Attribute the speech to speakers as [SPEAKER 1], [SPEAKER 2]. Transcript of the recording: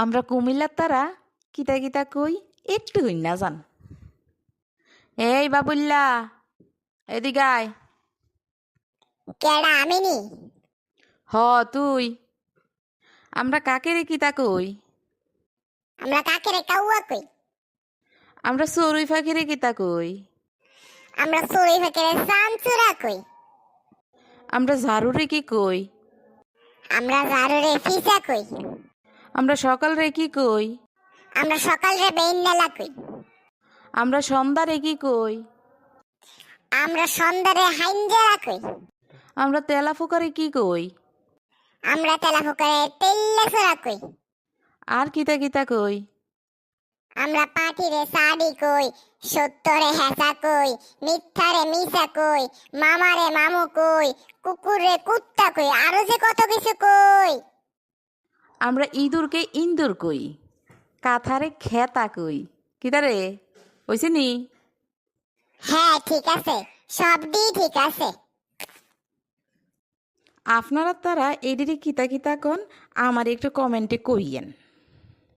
[SPEAKER 1] আমরা কুমিল্লার তারা কিতা কিতা কই একটু হই না জান। এই বাবুল্লা, এদিকে আয়।
[SPEAKER 2] কেডা আমি নি?
[SPEAKER 1] হ তুই। আমরা কাকেরে কিতা কই?
[SPEAKER 2] আমরা কাকেরে কাউয়া কই।
[SPEAKER 1] আমরা চড়ুই পাখিরে কিতা কই?
[SPEAKER 2] আমরা চড়ুই ফাঁকেরে চামচুরা কই।
[SPEAKER 1] আমরা ঝাড়ুরে কি কই?
[SPEAKER 2] আমরা ঝাড়ুরে ফিসা কই।
[SPEAKER 1] আমরা সকাল রে কি কই?
[SPEAKER 2] আমরা সকালরে বেইন্নালা কই।
[SPEAKER 1] আমরা সন্ধ্যারে কি কই?
[SPEAKER 2] আমরা সন্ধ্যারে হাইঞ্জারা কই।
[SPEAKER 1] আমরা তেলা ফুকারে কি কই?
[SPEAKER 2] আমরা তেলা ফুকারে তেল্লাচোরা কই।
[SPEAKER 1] আর কিতা কিতা কই?
[SPEAKER 2] আমরা পাটিরে সাডি কই, সত্যরে হেসা কই, মিথ্যারে মিশা কই, মামারে মামু কই, কুকুরে কুত্তা কই, আরো যে কত কিছু কই।
[SPEAKER 1] আমরা ইঁদুরকে ইন্দুর কই, কাথারে খেতা কই। কিতা রে, হইছে নি?
[SPEAKER 2] হ্যাঁ ঠিক আছে, সবই ঠিক আছে।
[SPEAKER 1] আপনারা তারা এডিরে কিতা কিতা কন আমার একটু কমেন্টে কইয়েন।